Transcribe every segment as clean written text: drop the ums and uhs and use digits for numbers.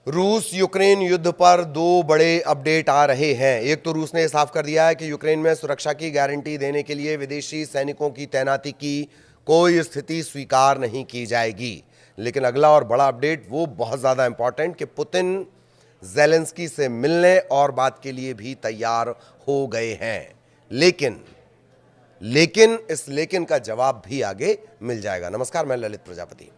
रूस यूक्रेन युद्ध पर दो बड़े अपडेट आ रहे हैं। एक तो रूस ने साफ कर दिया है कि यूक्रेन में सुरक्षा की गारंटी देने के लिए विदेशी सैनिकों की तैनाती की कोई स्थिति स्वीकार नहीं की जाएगी। लेकिन अगला और बड़ा अपडेट वो बहुत ज़्यादा इंपॉर्टेंट कि पुतिन ज़ेलेंस्की से मिलने और बात के लिए भी तैयार हो गए हैं। लेकिन इस लेकिन का जवाब भी आगे मिल जाएगा। नमस्कार, मैं ललित प्रजापति।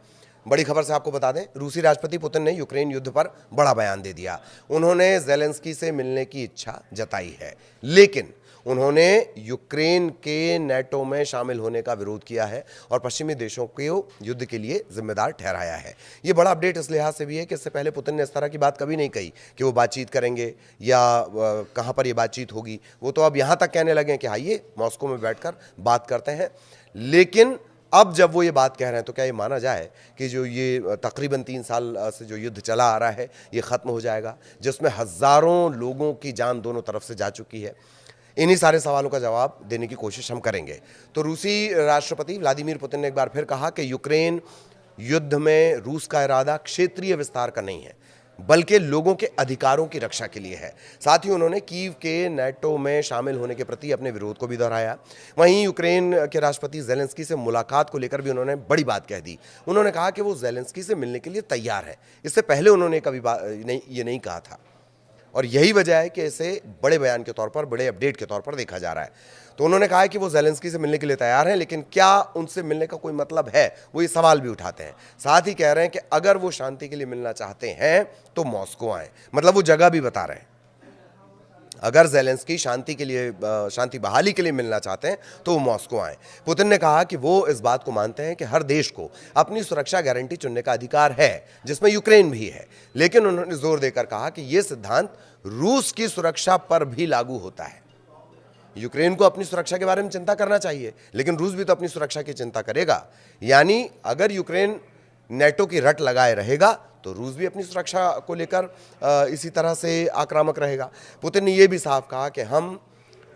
बड़ी खबर से आपको बता दें, रूसी राष्ट्रपति पुतिन ने यूक्रेन युद्ध पर बड़ा बयान दे दिया। उन्होंने ज़ेलेंस्की से मिलने की इच्छा जताई है, लेकिन उन्होंने यूक्रेन के नेटो में शामिल होने का विरोध किया है और पश्चिमी देशों को युद्ध के लिए जिम्मेदार ठहराया है। ये बड़ा अपडेट इस लिहाज से भी है कि इससे पहले पुतिन ने इस तरह की बात कभी नहीं कही कि वो बातचीत करेंगे या कहाँ पर ये बातचीत होगी। वो तो अब यहाँ तक कहने लगे कि आइए मॉस्को में बैठकर बात करते हैं। लेकिन अब जब वो ये बात कह रहे हैं तो क्या ये माना जाए कि जो ये तकरीबन 3 साल से जो युद्ध चला आ रहा है ये ख़त्म हो जाएगा, जिसमें हज़ारों लोगों की जान दोनों तरफ से जा चुकी है? इन्हीं सारे सवालों का जवाब देने की कोशिश हम करेंगे। तो रूसी राष्ट्रपति व्लादिमीर पुतिन ने एक बार फिर कहा कि यूक्रेन युद्ध में रूस का इरादा क्षेत्रीय विस्तार का नहीं है, बल्कि लोगों के अधिकारों की रक्षा के लिए है। साथ ही उन्होंने कीव के नेटो में शामिल होने के प्रति अपने विरोध को भी दोहराया। वहीं यूक्रेन के राष्ट्रपति ज़ेलेंस्की से मुलाकात को लेकर भी उन्होंने बड़ी बात कह दी। उन्होंने कहा कि वो ज़ेलेंस्की से मिलने के लिए तैयार है। इससे पहले उन्होंने कभी ये नहीं कहा था और यही वजह है कि इसे बड़े बयान के तौर पर, बड़े अपडेट के तौर पर देखा जा रहा है। तो उन्होंने कहा है कि वो ज़ेलेंस्की से मिलने के लिए तैयार हैं, लेकिन क्या उनसे मिलने का कोई मतलब है, वो ये सवाल भी उठाते हैं। साथ ही कह रहे हैं कि अगर वो शांति के लिए मिलना चाहते हैं तो मॉस्को आए, मतलब वो जगह भी बता रहे हैं। अगर ज़ेलेंस्की शांति बहाली के लिए मिलना चाहते हैं तो वो मॉस्को आए। पुतिन ने कहा कि वो इस बात को मानते हैं कि हर देश को अपनी सुरक्षा गारंटी चुनने का अधिकार है, जिसमें यूक्रेन भी है। लेकिन उन्होंने जोर देकर कहा कि ये सिद्धांत रूस की सुरक्षा पर भी लागू होता है। यूक्रेन को अपनी सुरक्षा के बारे में चिंता करना चाहिए, लेकिन रूस भी तो अपनी सुरक्षा की चिंता करेगा। यानी अगर यूक्रेन नेटो की रट लगाए रहेगा तो रूस भी अपनी सुरक्षा को लेकर इसी तरह से आक्रामक रहेगा। पुतिन ने यह भी साफ कहा कि हम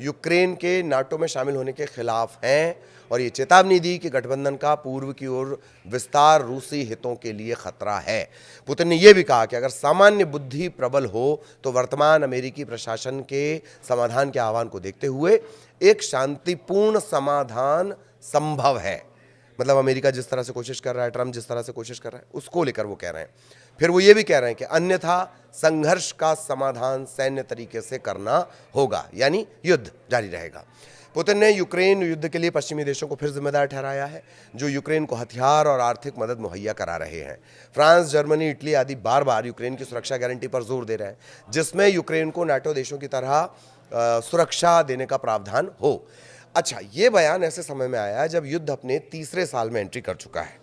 यूक्रेन के नाटो में शामिल होने के खिलाफ हैं और ये चेतावनी दी कि गठबंधन का पूर्व की ओर विस्तार रूसी हितों के लिए खतरा है। पुतिन ने यह भी कहा कि अगर सामान्य बुद्धि प्रबल हो तो वर्तमान अमेरिकी प्रशासन के समाधान के आह्वान को देखते हुए एक शांतिपूर्ण समाधान संभव है। मतलब अमेरिका जिस तरह से कोशिश कर रहा है, ट्रंप जिस तरह से कोशिश कर रहा है, उसको लेकर वो कह रहे हैं। फिर वो ये भी कह रहे हैं कि अन्यथा संघर्ष का समाधान सैन्य तरीके से करना होगा, यानी युद्ध जारी रहेगा। पुतिन ने यूक्रेन युद्ध के लिए पश्चिमी देशों को फिर जिम्मेदार ठहराया है, जो यूक्रेन को हथियार और आर्थिक मदद मुहैया करा रहे हैं। फ्रांस, जर्मनी, इटली आदि बार बार यूक्रेन की सुरक्षा गारंटी पर जोर दे रहे हैं, जिसमें यूक्रेन को नाटो देशों की तरह सुरक्षा देने का प्रावधान हो। अच्छा, ये बयान ऐसे समय में आया है जब युद्ध अपने तीसरे साल में एंट्री कर चुका है।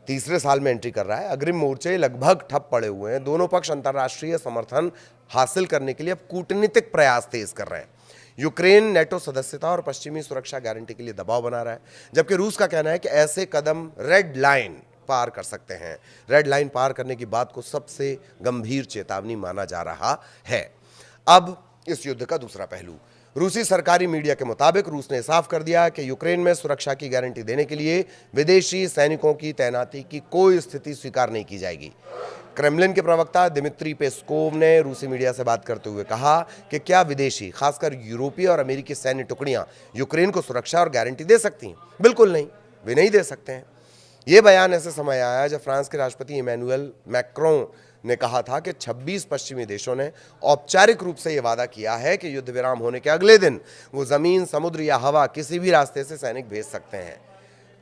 तीसरे साल में एंट्री कर रहा है। अग्रिम मोर्चे लगभग ठप पड़े हुए हैं। दोनों पक्ष अंतर्राष्ट्रीय समर्थन हासिल करने के लिए अब कूटनीतिक प्रयास तेज कर रहे हैं। यूक्रेन नेटो सदस्यता और पश्चिमी सुरक्षा गारंटी के लिए दबाव बना रहा है, जबकि रूस का कहना है कि ऐसे कदम रेड लाइन पार कर सकते हैं। रेड लाइन पार करने की बात को सबसे गंभीर चेतावनी माना जा रहा है। अब इस युद्ध का दूसरा पहलू, रूसी सरकारी मीडिया के मुताबिक रूस ने साफ कर दिया कि यूक्रेन में सुरक्षा की गारंटी देने के लिए विदेशी सैनिकों की तैनाती की कोई स्थिति स्वीकार नहीं की जाएगी। क्रेमलिन के प्रवक्ता दिमित्री पेस्कोव ने रूसी मीडिया से बात करते हुए कहा कि क्या विदेशी, खासकर यूरोपीय और अमेरिकी सैन्य टुकड़ियां यूक्रेन को सुरक्षा और गारंटी दे सकती हैं? बिल्कुल नहीं, वे नहीं दे सकते हैं। ये बयान ऐसे समय आया जब फ्रांस के राष्ट्रपति इमैनुअल मैक्रों ने कहा था कि 26 पश्चिमी देशों ने औपचारिक रूप से यह वादा किया है कि युद्ध विराम होने के अगले दिन वो जमीन, समुद्र या हवा किसी भी रास्ते से सैनिक भेज सकते हैं।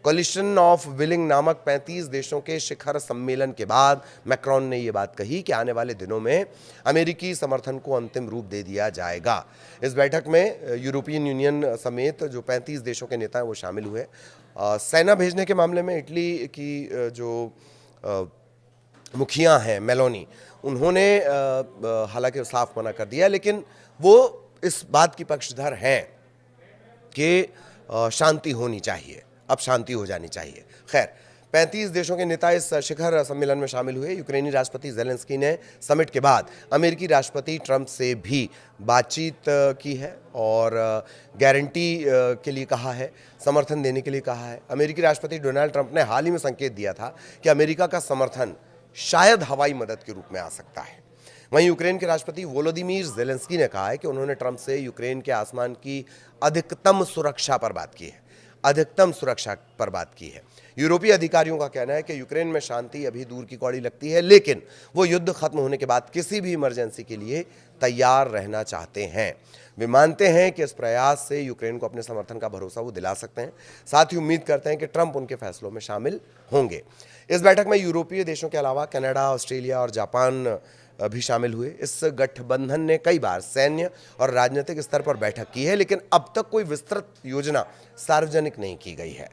कोलिशन ऑफ विलिंग नामक 35 देशों के शिखर सम्मेलन के बाद मैक्रोन ने यह बात कही कि आने वाले दिनों में अमेरिकी समर्थन को अंतिम रूप दे दिया जाएगा। इस बैठक में यूरोपियन यूनियन समेत जो 35 देशों के नेता हैं वो शामिल हुए। सेना भेजने के मामले में इटली की जो मुखिया हैं मेलोनी, उन्होंने हालांकि साफ मना कर दिया, लेकिन वो इस बात की पक्षधर हैं कि शांति होनी चाहिए, अब शांति हो जानी चाहिए। खैर, 35 देशों के नेता इस शिखर सम्मेलन में शामिल हुए। यूक्रेनी राष्ट्रपति ज़ेलेंस्की ने समिट के बाद अमेरिकी राष्ट्रपति ट्रंप से भी बातचीत की है और गारंटी के लिए कहा है, समर्थन देने के लिए कहा है। अमेरिकी राष्ट्रपति डोनाल्ड ट्रंप ने हाल ही में संकेत दिया था कि अमेरिका का समर्थन शायद हवाई मदद के रूप में आ सकता है। वहीं यूक्रेन के राष्ट्रपति वोलोदिमीर ज़ेलेंस्की ने कहा है कि उन्होंने ट्रंप से यूक्रेन के आसमान की अधिकतम सुरक्षा पर बात की है, अधिकतम सुरक्षा पर बात की है। यूरोपीय अधिकारियों का कहना है कि यूक्रेन में शांति अभी दूर की कौड़ी लगती है, लेकिन वो युद्ध खत्म होने के बाद किसी भी इमरजेंसी के लिए तैयार रहना चाहते हैं। वे मानते हैं कि इस प्रयास से यूक्रेन को अपने समर्थन का भरोसा वो दिला सकते हैं। साथ ही उम्मीद करते हैं कि ट्रंप उनके फैसलों में शामिल होंगे। इस बैठक में यूरोपीय देशों के अलावा कनाडा, ऑस्ट्रेलिया और जापान भी शामिल हुए। इस गठबंधन ने कई बार सैन्य और राजनीतिक स्तर पर बैठक की है, लेकिन अब तक कोई विस्तृत योजना सार्वजनिक नहीं की गई है।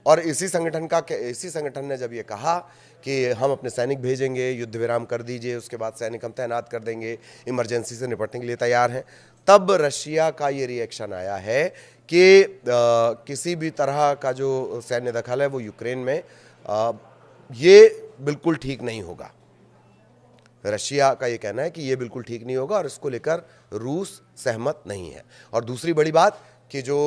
और इसी संगठन ने जब ये कहा कि हम अपने सैनिक भेजेंगे, युद्ध विराम कर दीजिए, उसके बाद सैनिक हम तैनात कर देंगे, इमरजेंसी से निपटने के लिए तैयार हैं, तब रशिया का ये रिएक्शन आया है कि किसी भी तरह का जो सैन्य दखल है वो यूक्रेन में ये बिल्कुल ठीक नहीं होगा। रशिया का ये कहना है कि ये बिल्कुल ठीक नहीं होगा और इसको लेकर रूस सहमत नहीं है। और दूसरी बड़ी बात कि जो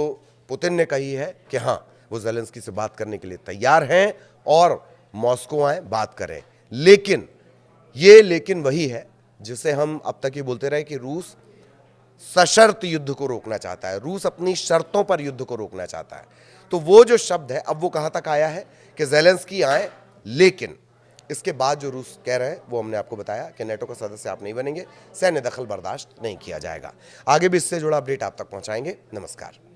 पुतिन ने कही है कि हाँ, वो ज़ेलेंस्की से बात करने के लिए तैयार हैं और मॉस्को आए, बात करें। लेकिन वही है जिसे हम अब तक ही बोलते रहे कि रूस सशर्त युद्ध को रोकना चाहता है, रूस अपनी शर्तों पर युद्ध को रोकना चाहता है। तो वो जो शब्द है, अब वो कहां तक आया है कि ज़ेलेंस्की आए, लेकिन इसके बाद जो रूस कह रहे हैं वो हमने आपको बताया कि नेटो का सदस्य आप नहीं बनेंगे, सैन्य दखल बर्दाश्त नहीं किया जाएगा। आगे भी इससे जुड़ा अपडेट आप तक पहुंचाएंगे। नमस्कार।